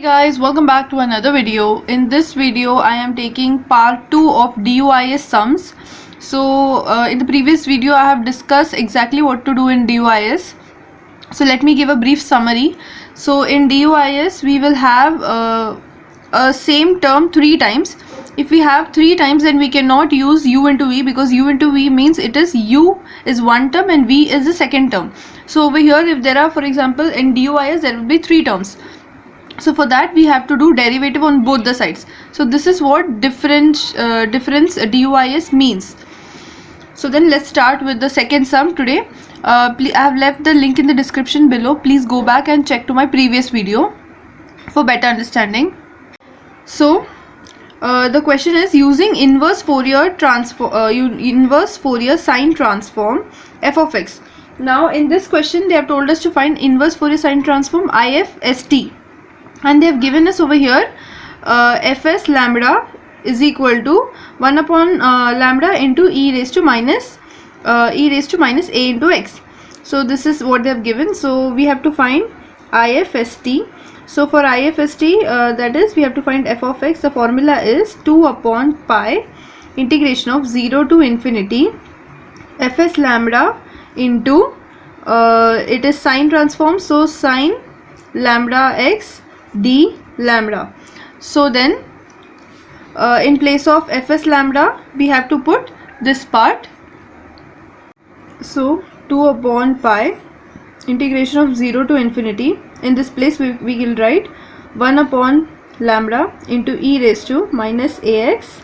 Guys, welcome back to another video. In this video I am taking part 2 of DUIS sums. So in the previous video I have discussed exactly what to do in DUIS. So let me give a brief summary. So in DUIS we will have a same term 3 times. If we have 3 times, then we cannot use u into v, because u into v means it is u is one term and v is the second term. So over here, if there are, for example, in DUIS there will be 3 terms. So for that we have to do derivative on both the sides. So this is what difference DUIS means. So then let's start with the second sum today. I have left the link in the description below. Please go back and check to my previous video for better understanding. So the question is using inverse Fourier sine transform f of x. Now in this question they have told us to find inverse Fourier sine transform IFST. And they have given us over here fs lambda is equal to 1 upon lambda into e raised to minus a into x. So this is what they have given. So we have to find IFST. So for IFST, that is, we have to find f of x. The formula is 2 upon pi integration of 0 to infinity fs lambda into it is sine transform, so sine lambda x d lambda. So then in place of fs lambda we have to put this part. So 2 upon pi integration of 0 to infinity. In this place we will write 1 upon lambda into e raised to minus ax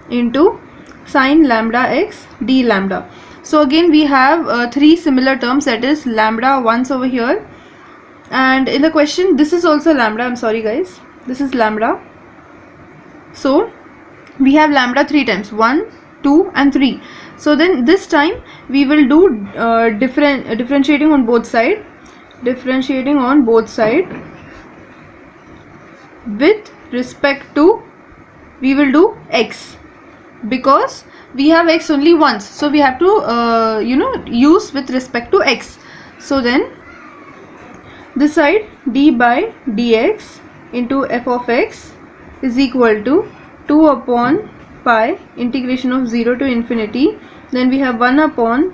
into sine lambda x d lambda. So again we have 3 similar terms, that is lambda once over here, and in the question this is also lambda. I'm sorry guys, this is lambda. So we have lambda 3 times, 1, 2 and 3. So then this time we will do differentiating on both side, with respect to, we will do x, because we have x only once, so we have to use with respect to x. So then this side d by dx into f of x is equal to 2 upon pi integration of 0 to infinity. Then we have 1 upon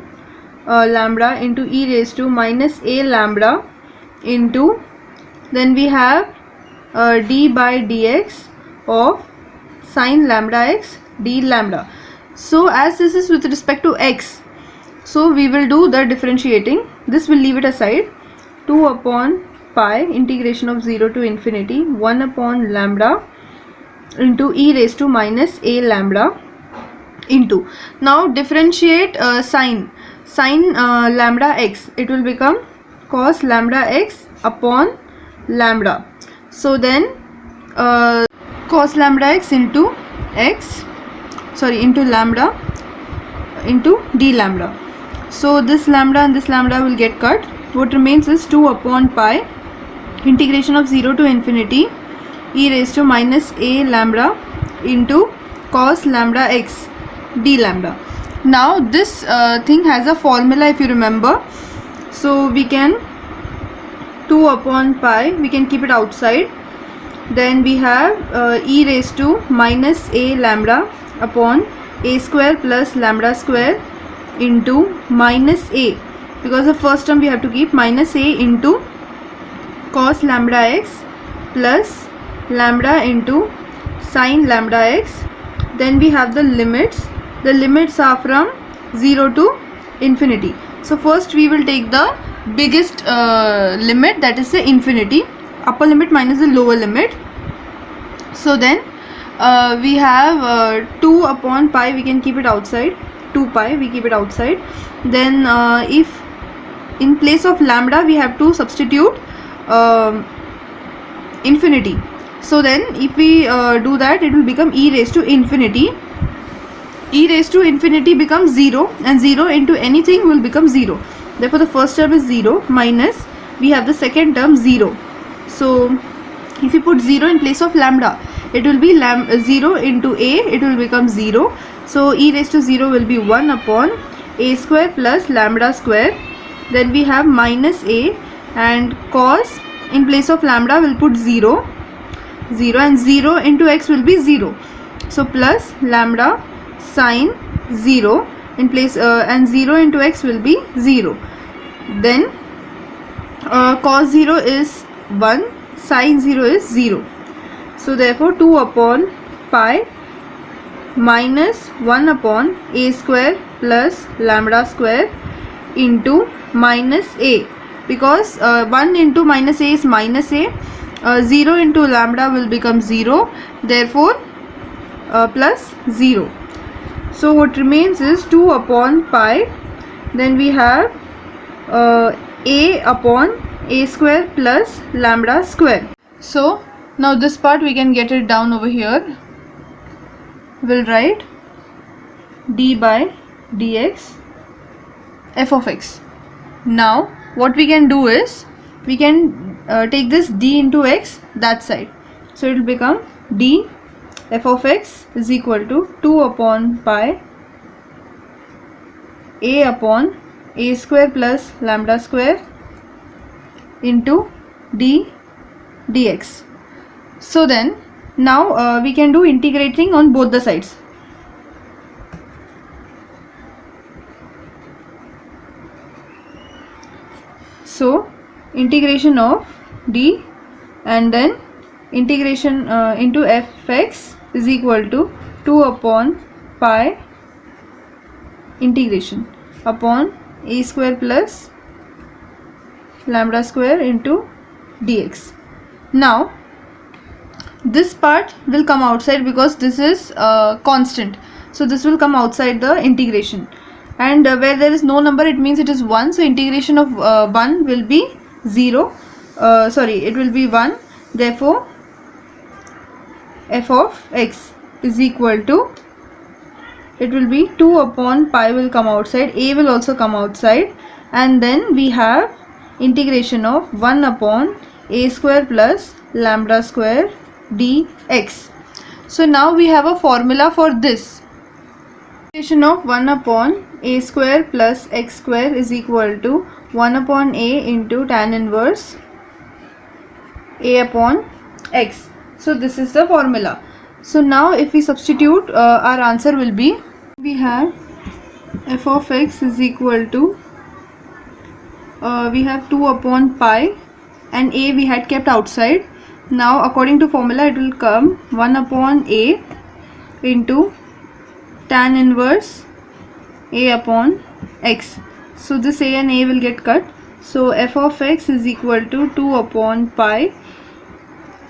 lambda into e raised to minus a lambda into, then we have d by dx of sine lambda x d lambda. So as this is with respect to x, so we will do the differentiating. This will leave it aside. 2 upon pi integration of 0 to infinity 1 upon lambda into e raised to minus a lambda into, now differentiate sine lambda x, it will become cos lambda x upon lambda. So then cos lambda x into lambda into d lambda. So this lambda and this lambda will get cut. What remains is 2 upon pi integration of 0 to infinity e raised to minus a lambda into cos lambda x d lambda. Now this thing has a formula, if you remember. So we can 2 upon pi, we can keep it outside. Then we have e raised to minus a lambda upon a square plus lambda square into minus a, because the first term we have to keep, minus a into cos lambda x plus lambda into sine lambda x. Then we have the limits. The limits are from 0 to infinity. So first we will take the biggest limit, that is the infinity, upper limit minus the lower limit. So then we have 2 upon pi, we can keep it outside, 2 pi we keep it outside. Then if in place of lambda we have to substitute infinity. So then if we do that, it will become e raised to infinity. E raised to infinity becomes 0, and 0 into anything will become 0. Therefore the first term is 0 minus, we have the second term 0. So if you put 0 in place of lambda, it will be 0 into a, it will become 0. So e raised to 0 will be 1 upon a square plus lambda square. Then we have minus a, and cos in place of lambda we'll put 0 0, and 0 into x will be 0. So plus lambda sine 0 in place, and 0 into x will be 0. Then cos 0 is 1, sine 0 is 0. So therefore 2 upon pi minus 1 upon a square plus lambda square into minus a, because 1 into minus a is minus a, 0 into lambda will become 0, therefore plus 0. So what remains is 2 upon pi, then we have a upon a square plus lambda square. So now this part we can get it down over here. We'll write d by dx f of x. Now what we can do is we can take this d into x that side, so it will become d f of x is equal to 2 upon pi a upon a square plus lambda square into d dx. So then now we can do integrating on both the sides. So integration of d and then integration into fx is equal to 2 upon pi integration upon a square plus lambda square into dx. Now this part will come outside because this is constant, so this will come outside the integration, and where there is no number it means it is 1, so integration of 1 will be 0, it will be 1, therefore f of x is equal to, it will be 2 upon pi will come outside, a will also come outside, and then we have integration of 1 upon a square plus lambda square dx. So now we have a formula for this. Integration of 1 upon a square plus x square is equal to 1 upon a into tan inverse a upon x. So this is the formula. So now if we substitute, our answer will be, we have f of x is equal to, we have 2 upon pi and a we had kept outside. Now according to formula it will come 1 upon a into tan inverse a upon x. So this a and a will get cut. So f of x is equal to 2 upon pi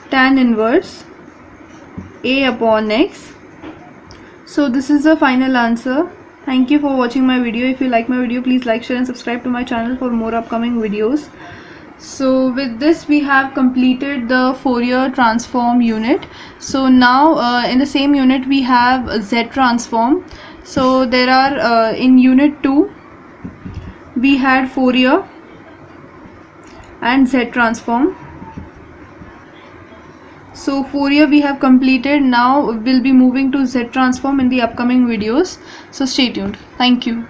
tan inverse a upon x. So this is the final answer. Thank you for watching my video. If you like my video, please like, share and subscribe to my channel for more upcoming videos. So with this we have completed the Fourier transform unit. So now in the same unit we have Z transform. So there are in unit 2 we had Fourier and Z transform. So Fourier we have completed. Now we'll be moving to Z transform in the upcoming videos. So stay tuned. Thank you.